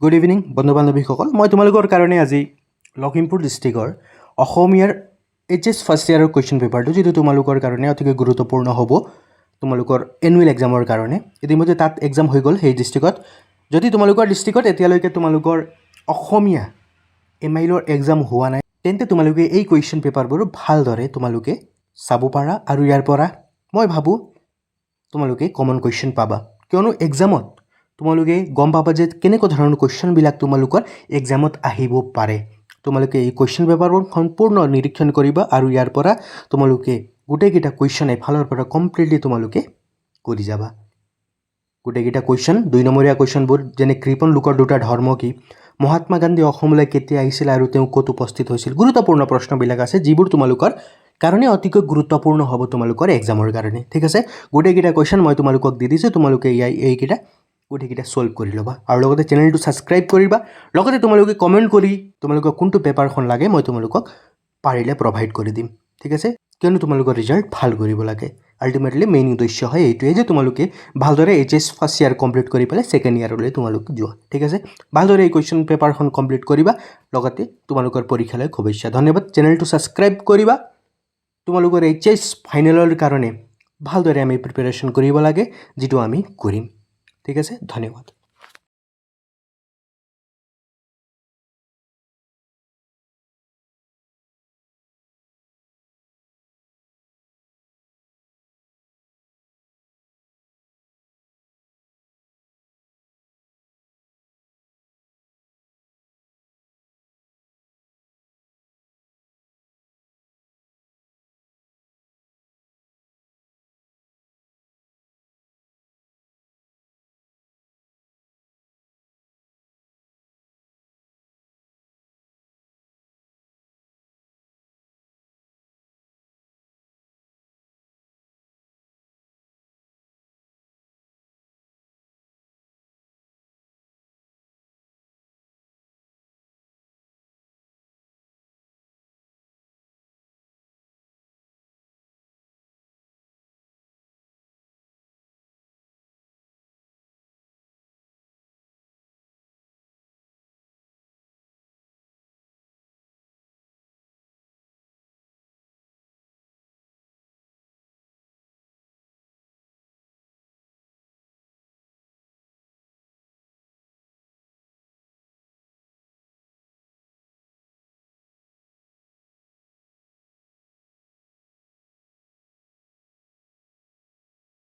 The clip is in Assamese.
গুড ইভিনিং বন্ধু বান্ধৱীসকল, মই তোমালোকৰ কাৰণে আজি লখিমপুৰ ডিষ্ট্ৰিক্টৰ অসমীয়াৰ HS ফাৰ্ষ্ট ইয়াৰৰ কুৱেশ্যন পেপাৰটো, যিটো তোমালোকৰ কাৰণে অতিকৈ গুৰুত্বপূৰ্ণ হ'ব তোমালোকৰ এনুৱেল এক্সামৰ কাৰণে। ইতিমধ্যে তাত এক্সাম হৈ গ'ল সেই ডিষ্ট্ৰিক্টত। যদি তোমালোকৰ ডিষ্ট্ৰিক্টত এতিয়ালৈকে তোমালোকৰ অসমীয়া MILৰ এক্সাম হোৱা নাই, তেন্তে তোমালোকে এই কুৱেশ্যন পেপাৰবোৰ ভালদৰে তোমালোকে চাব পাৰা আৰু ইয়াৰ পৰা মই ভাবোঁ তোমালোকে কমন কুৱেশ্যন পাবা, কিয়নো এক্সামত তোমালোকে গম পাবা যে কেনেকুৱা ধৰণৰ কুৱেশ্যনবিলাক তোমালোকৰ এক্সামত আহিব পাৰে। তোমালোকে এই কুৱেশ্যন পেপাৰবোৰ সম্পূৰ্ণ নিৰীক্ষণ কৰিবা আৰু ইয়াৰ পৰা তোমালোকে গোটেইকেইটা কুৱেশ্যন এফালৰ পৰা কমপ্লিটলি তোমালোকে কৰি যাবা। গোটেইকেইটা কুৱেশ্যন 2 নম্বৰীয়া কুৱেশ্যনবোৰ, যেনে কৃপণ লোকৰ দুটা ধৰ্ম কি, মহাত্মা গান্ধী অসমলৈ কেতিয়া আহিছিল আৰু তেওঁ ক'ত উপস্থিত হৈছিল, গুৰুত্বপূৰ্ণ প্ৰশ্নবিলাক আছে যিবোৰ তোমালোকৰ কাৰণে অতিকৈ গুৰুত্বপূৰ্ণ হ'ব তোমালোকৰ এক্সামৰ কাৰণে। ঠিক আছে, গোটেইকেইটা কুৱেশ্যন মই তোমালোকক দি দিছোঁ, তোমালোকে এইকেইটা গোটেইকেইটা ছল্ভ কৰি ল'বা আৰু লগতে চেনেলটো ছাবস্ক্ৰাইব কৰিবা। লগতে তোমালোকে কমেণ্ট কৰি তোমালোকক কোনটো পেপাৰখন লাগে মই তোমালোকক পাৰিলে প্ৰভাইড কৰি দিম। ঠিক আছে, কিয়নো তোমালোকৰ ৰিজাল্ট ভাল কৰিব লাগে। আল্টিমেটলি মেইন উদ্দেশ্য হয় এইটোৱে যে তোমালোকে ভালদৰে HS ফাৰ্ষ্ট ইয়াৰ কমপ্লিট কৰি পেলাই ছেকেণ্ড ইয়াৰলৈ তোমালোকে যোৱা। ঠিক আছে, ভালদৰে এই কুৱেশ্যন পেপাৰখন কমপ্লিট কৰিবা, লগতে তোমালোকৰ পৰীক্ষালৈ শুভেচ্ছা। ধন্যবাদ। চেনেলটো ছাবস্ক্ৰাইব কৰিবা। তোমালোকৰ HS ফাইনেলৰ কাৰণে ভালদৰে আমি প্ৰিপেৰেশ্যন কৰিব লাগে, যিটো আমি কৰিম। ঠিক আছে, ধন্যবাদ।